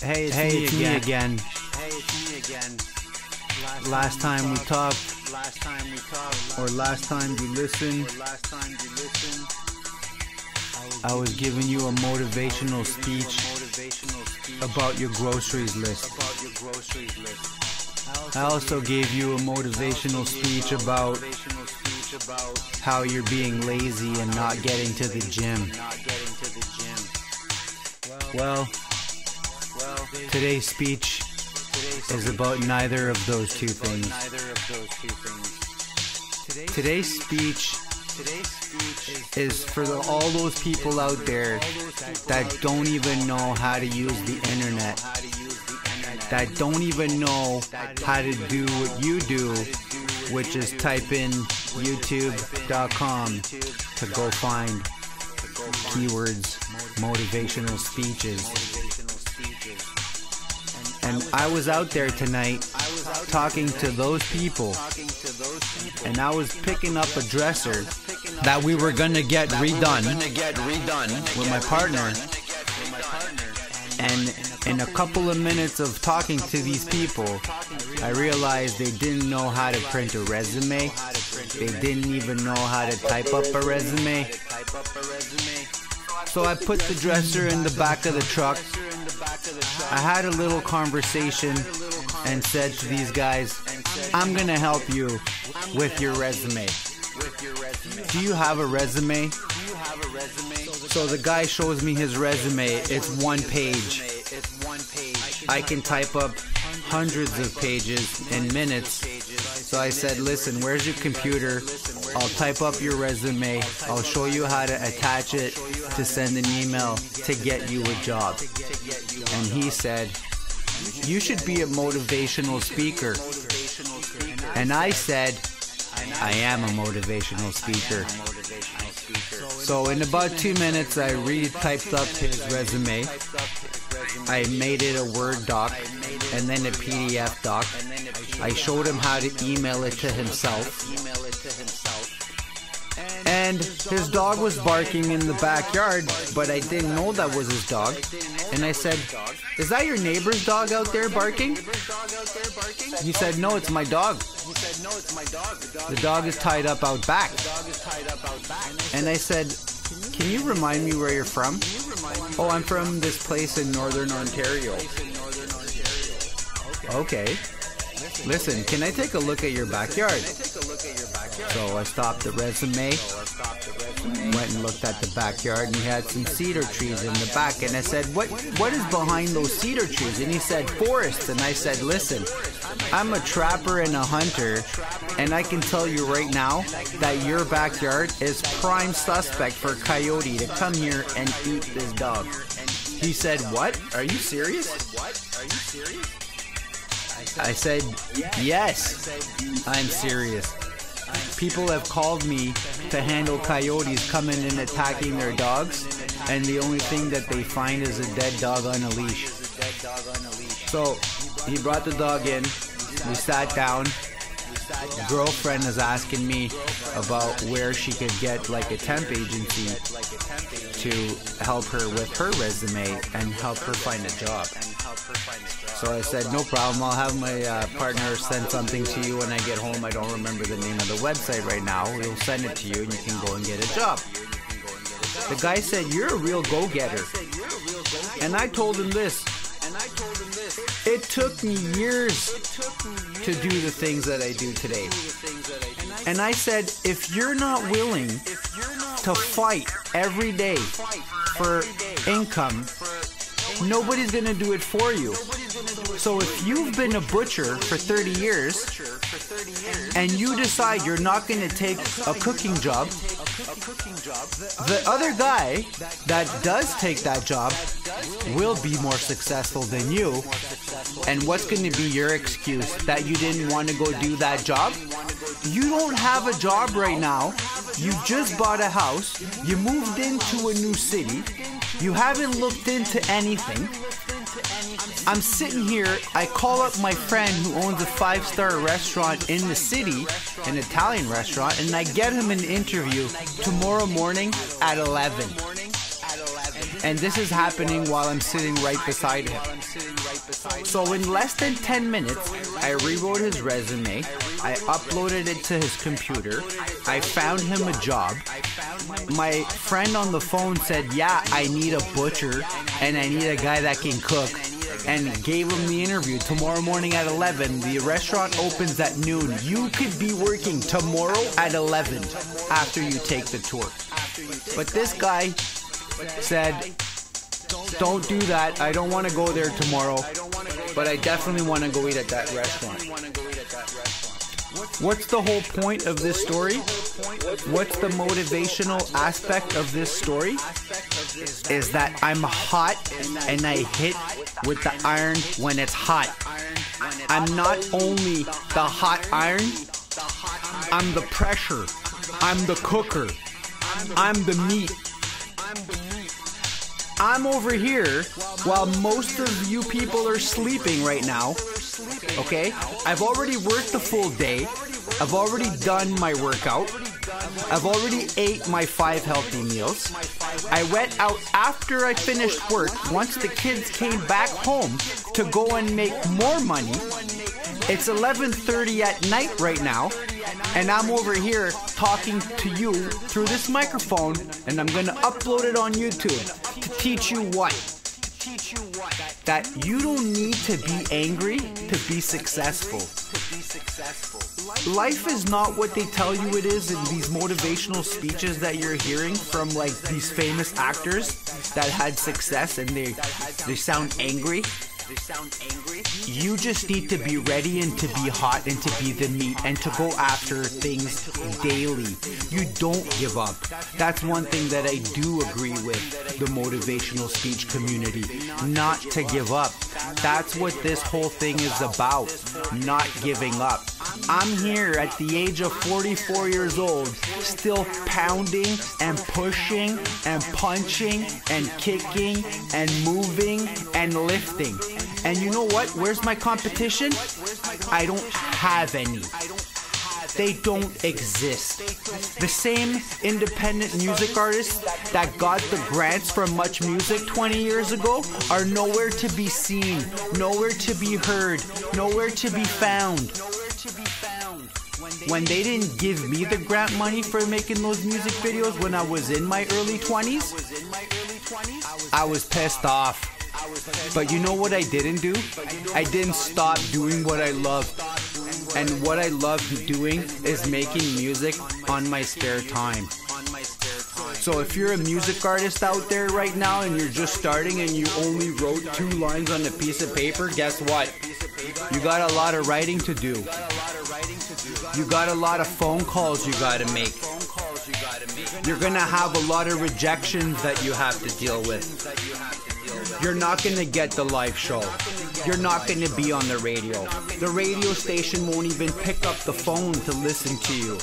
Hey, it's me again. Last time we talked, or last time you listened, I was giving you a motivational speech about your groceries list. I also gave you a motivational speech about how you're being lazy and not getting to the gym. Well, today's speech is about neither of those two things. Today's speech is for all those people out there that don't even know how to use the internet, that don't even know how to do what you do, which is type in youtube.com to go find keywords, motivational speeches. And I was out there tonight talking to those people, and I was picking up a dresser that we were gonna get redone with my partner. And in a couple of minutes of talking to these people, I realized they didn't know how to print a resume. They didn't even know how to type up a resume. So I put the dresser in the back of the truck. I had a little conversation and said to these guys, I'm gonna help you with your resume. Do you have a resume? So the guy shows me his resume. It's one page. I can type up hundreds of pages in minutes. So I said, listen, where's your computer? I'll type up your resume. I'll show you how to attach it to send an email to get you a job. And he said, you should be a motivational speaker. And I said, I am a motivational speaker. So in about 2 minutes, I retyped up his resume. I made it a Word doc and then a PDF doc. I showed him how to email it to himself. And his dog was barking in the backyard, but I didn't know that was his dog. And I said, is that your neighbor's dog out there barking? He said, no, it's my dog. The dog is tied up out back. And I said, can you remind me where you're from? Oh, I'm from this place in Northern Ontario. Okay. Listen, can I take a look at your backyard? So I stopped the resume, went and looked at the backyard, and he had some cedar trees in the back. And I said, what is behind those cedar trees? And he said, forest. And I said, listen, I'm a trapper and a hunter, and I can tell you right now that your backyard is prime suspect for a coyote to come here and eat this dog. He said, what? Are you serious? I said, yes, I'm serious. People have called me to handle coyotes coming and attacking their dogs, and the only thing that they find is a dead dog on a leash. So he brought the dog in, we sat down. Girlfriend is asking me about where she could get like a temp agency to help her with her resume and help her find a job. So I said, no problem, I'll have my partner send something to you when I get home. I don't remember the name of the website right now. We'll send it to you and you can go and get a job. The guy said, you're a real go-getter. And I told him this. It took me years to do the things that I do today. And I said, if you're not willing to fight every day for income, nobody's going to do it for you. So if you've been a butcher for 30 years and you decide you're not going to take a cooking job, the other guy that does take that job will be more successful than you. And what's going to be your excuse? That you didn't want to go do that job? You don't have a job right now. You just bought a house. You moved into a new city. You haven't looked into anything. I'm sitting here, I call up my friend who owns a 5-star restaurant in the city, an Italian restaurant, and I get him an interview tomorrow morning at 11. And this is happening while I'm sitting right beside him. So in less than 10 minutes, I rewrote his resume, I uploaded it to his computer, I found him a job. My friend on the phone said, yeah, I need a butcher and I need a guy that can cook, and gave him the interview. Tomorrow morning at 11, the restaurant opens at noon. You could be working tomorrow at 11 after you take the tour. But this guy said, don't do that. I don't want to go there tomorrow, but I definitely want to go eat at that restaurant. What's the whole point of this story? What's the motivational aspect of this story? Is that I'm hot and I hit with the iron when it's hot. I'm not only the hot iron, I'm the pressure, I'm the cooker, I'm the meat. I'm over here while most of you people are sleeping right now, okay? I've already worked the full day. I've already done my workout. I've already ate my 5 healthy meals. I went out after I finished work, once the kids came back home, to go and make more money. It's 11:30 at night right now, and I'm over here talking to you through this microphone, and I'm gonna upload it on YouTube to teach you what? That you don't need to be angry to be successful. Life is not what they tell you it is in these motivational speeches that you're hearing from like these famous actors that had success, and they sound angry. You just need to be ready and to be hot and to be the meat and to go after things daily. You don't give up. That's one thing that I do agree with the motivational speech community. Not to give up. That's what this whole thing is about. Not giving up. I'm here at the age of 44 years old, still pounding and pushing and punching and kicking and moving and lifting. And you know what? Where's my competition? I don't have any. They don't exist. The same independent music artists that got the grants from Much Music 20 years ago are nowhere to be seen, nowhere to be heard, nowhere to be found. When they didn't give me the grant money for making those music videos when I was in my early 20s, I was pissed off. But you know what I didn't do? I didn't stop doing what I loved. And what I love doing is making music on my spare time. So if you're a music artist out there right now and you're just starting and you only wrote 2 lines on a piece of paper, guess what? You got a lot of writing to do. You got a lot of phone calls you gotta make. You're gonna have a lot of rejections that you have to deal with. You're not gonna get the live show. You're not gonna be on the radio. The radio station won't even pick up the phone to listen to you.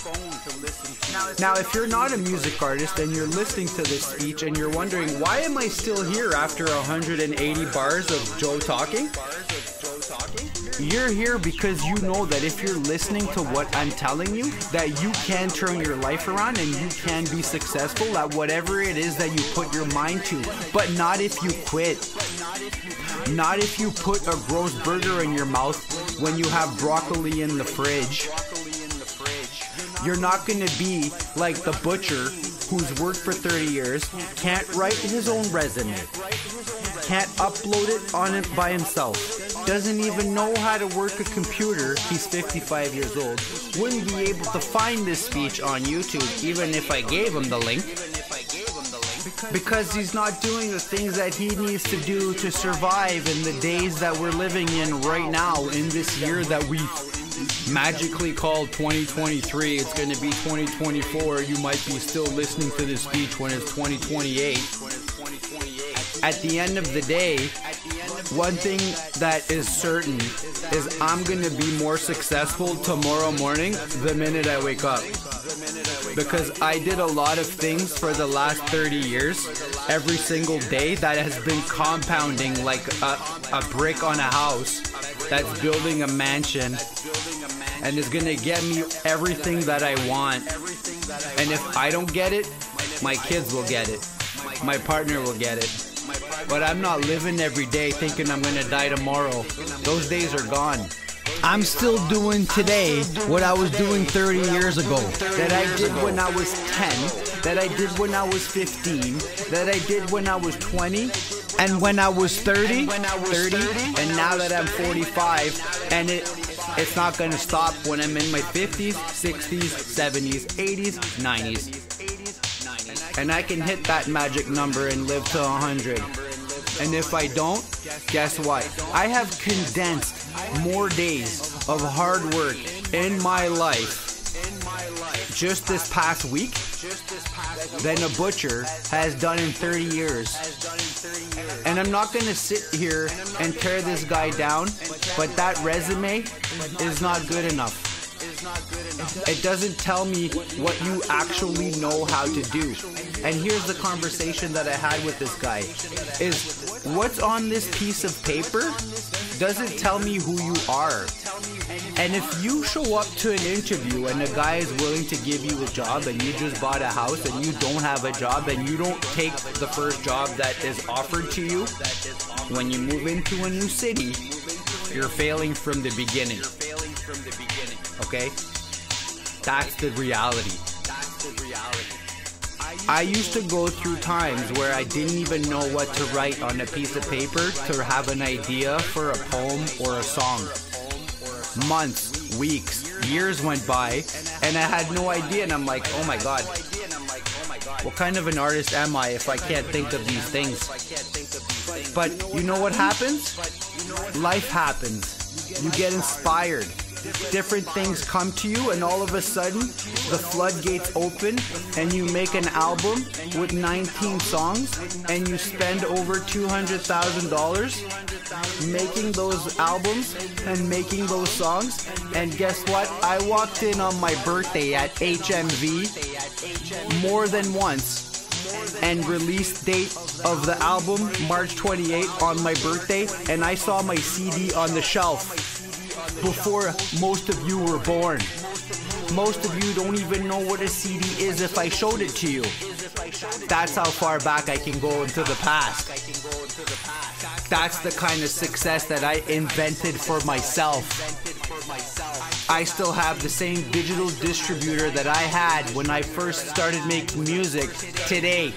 Now, if you're not a music artist and you're listening to this speech and you're wondering, why am I still here after 180 bars of Joe talking? You're here because you know that if you're listening to what I'm telling you, that you can turn your life around and you can be successful at whatever it is that you put your mind to. But not if you quit. Not if you put a gross burger in your mouth when you have broccoli in the fridge. You're not going to be like the butcher who's worked for 30 years, can't write his own resume, can't upload it on it by himself, doesn't even know how to work a computer. He's 55 years old, wouldn't be able to find this speech on YouTube even if I gave him the link, because he's not doing the things that he needs to do to survive in the days that we're living in right now, in this year that we magically called 2023. It's going to be 2024. You might be still listening to this speech when it's 2028. At the end of the day, one thing that is certain is I'm going to be more successful tomorrow morning the minute I wake up. Because I did a lot of things for the last 30 years, every single day, that has been compounding like a brick on a house that's building a mansion and is going to get me everything that I want. And if I don't get it, my kids will get it. My partner will get it. But I'm not living every day thinking I'm gonna die tomorrow. Those days are gone. I'm still doing today what I was doing 30 years ago, that I did when I was 10, that I did when I was 15, that I did when I was 20, and when I was 30, and now that I'm 45, and it's not gonna stop when I'm in my 50s, 60s, 70s, 80s, 90s. And I can hit that magic number and live to 100. And if I don't, guess what? I have condensed more days of hard work in my life just this past week than a butcher has done in 30 years. And I'm not going to sit here and tear this guy down, but that resume is not good enough. It doesn't tell me what you actually know how to do. And here's the conversation that I had with this guy, is what's on this piece of paper doesn't tell me who you are. And if you show up to an interview and the guy is willing to give you a job and you just bought a house and you don't have a job and you don't take the first job that is offered to you, when you move into a new city, you're failing from the beginning. Okay? That's the reality. I used to go through times where I didn't even know what to write on a piece of paper to have an idea for a poem or a song. Months, weeks, years went by, and I had no idea, and I'm like, oh my God, what kind of an artist am I if I can't think of these things? But you know what happens? Life happens. You get inspired. Different things come to you, and all of a sudden the floodgates open and you make an album with 19 songs and you spend over $200,000 making those albums and making those songs. And guess what? I walked in on my birthday at HMV more than once, and release date of the album March 28th on my birthday, and I saw my CD on the shelf before most of you were born. Most of you don't even know what a CD is if I showed it to you. That's how far back I can go into the past. That's the kind of success that I invented for myself. I still have the same digital distributor that I had when I first started making music today.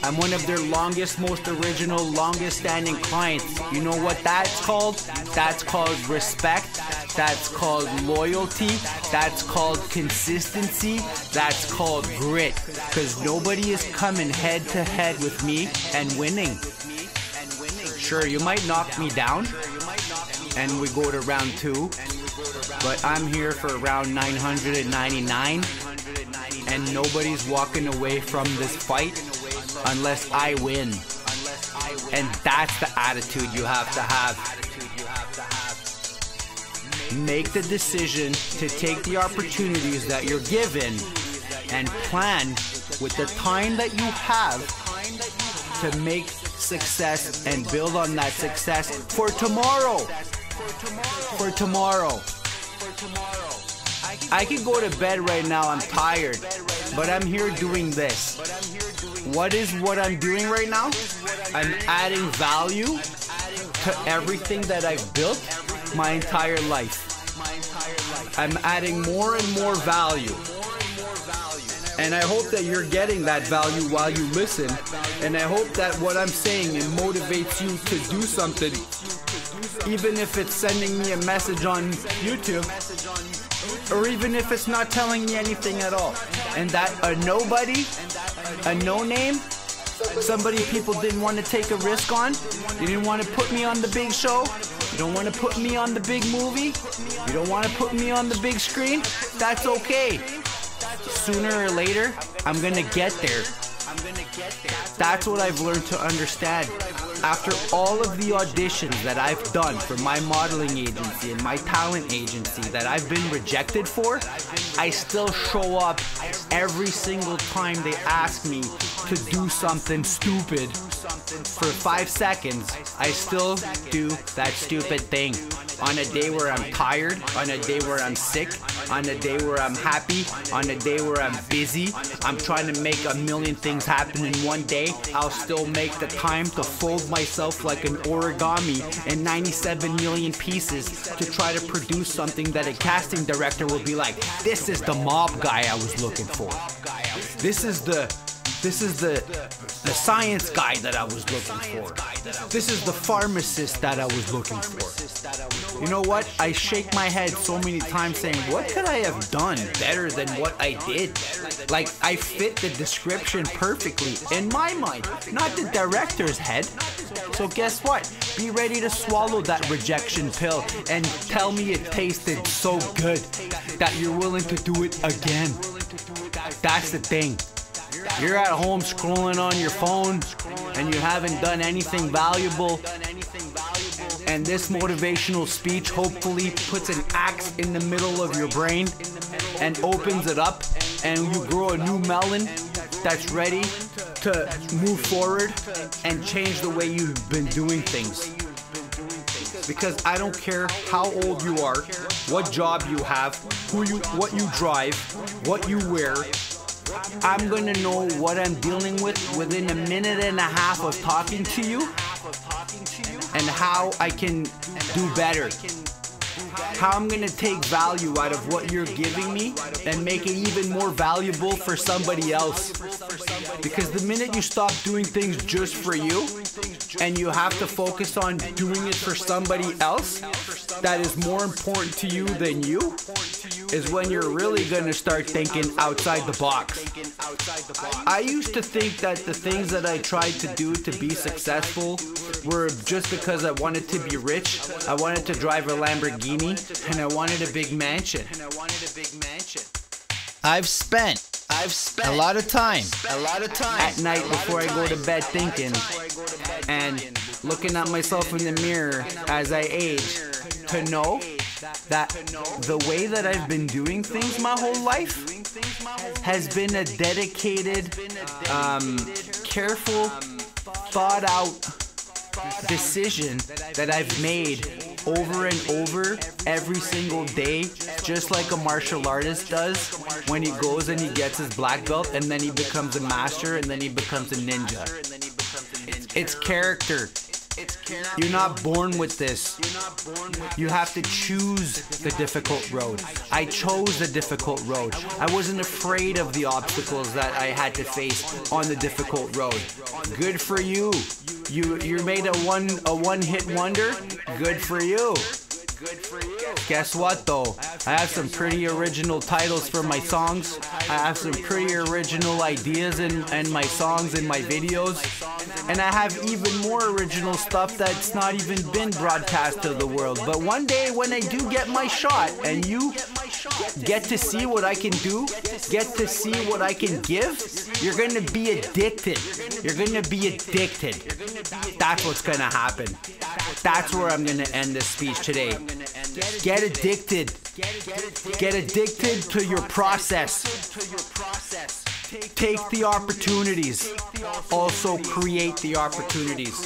I'm one of their longest, most original, longest standing clients. You know what that's called? That's called respect. That's called loyalty. That's called consistency. That's called grit. Because nobody is coming head to head with me and winning. Sure, you might knock me down and we go to round 2, but I'm here for round 999, and nobody's walking away from this fight unless I win. And that's the attitude you have to have. Make the decision to take the opportunities that you're given and plan with the time that you have to make success and build on that success for tomorrow. For tomorrow. I could go to bed right now, I'm tired, but I'm here doing this. What is what I'm doing right now? I'm adding value to everything that I've built my entire life. I'm adding more and more value. And I hope that you're getting that value while you listen. And I hope that what I'm saying, it motivates you to do something. Even if it's sending me a message on YouTube, or even if it's not telling me anything at all. And that a nobody, a no name, somebody people didn't want to take a risk on. You didn't want to put me on the big show. You don't want to put me on the big movie. You don't want to put me on the big screen. That's okay. Sooner or later, I'm gonna get there. That's what I've learned to understand. After all of the auditions that I've done for my modeling agency and my talent agency that I've been rejected for, I still show up every single time they ask me to do something stupid. For 5 seconds, I still do that stupid thing. On a day where I'm tired, on a day where I'm sick, on a day where I'm happy, on a day where I'm busy, I'm trying to make a million things happen in one day, I'll still make the time to fold myself like an origami in 97 million pieces to try to produce something that a casting director will be like, this is the mob guy I was looking for. This is the science guy that I was looking for. This is the pharmacist that I was looking for. You know what? I shake my head so many times saying, what could I have done better than what I did? Like, I fit the description perfectly in my mind, not the director's head. So guess what? Be ready to swallow that rejection pill and tell me it tasted so good that you're willing to do it again. That's the thing. You're at home scrolling on your phone and you haven't done anything valuable, and this motivational speech hopefully puts an axe in the middle of your brain and opens it up, and you grow a new melon that's ready to move forward and change the way you've been doing things. Because I don't care how old you are, what job you have, what you drive, what you wear, I'm gonna know what I'm dealing with within a minute and a half of talking to you, and how I can do better. How I'm gonna take value out of what you're giving me and make it even more valuable for somebody else. Because the minute you stop doing things just for you and you have to focus on doing it for somebody else that is more important to you than you, is when you're really gonna start thinking outside the box. I used to think that the things that I tried to do to be successful were just because I wanted to be rich, I wanted to drive a Lamborghini, and I wanted a big mansion. I've spent a lot of time at night before I go to bed thinking and looking at myself in the mirror as I age to know that the way that I've been doing things my whole life has been a dedicated, careful, thought out decision that I've made over and over every single day, just like a martial artist does when he goes and he gets his black belt and then he becomes a master and then he becomes a ninja. It's character. You're not born with this. You have to choose the difficult road. I chose the difficult road. I wasn't afraid of the obstacles that I had to face on the difficult road. Good for you. You made a one-hit wonder. Good for you. Guess what though? I have some pretty original titles for my songs. I have some pretty original ideas in my songs and my videos. And I have even more original stuff that's not even been broadcast to the world. But one day when I do get my shot and you get to see what I can do, get to see what I can give, you're gonna be addicted. You're gonna be addicted. That's what's gonna happen. That's where I'm gonna end this speech today. Get addicted. Get addicted to your process. Take the opportunities. Also create the opportunities.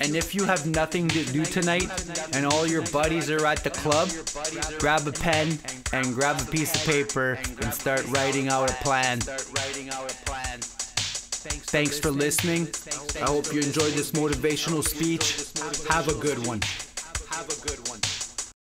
And if you have nothing to do tonight and all your buddies are at the club, grab a pen and grab a piece of paper and start writing out a plan. Thanks for listening. I hope you enjoyed this motivational speech. Have a good one.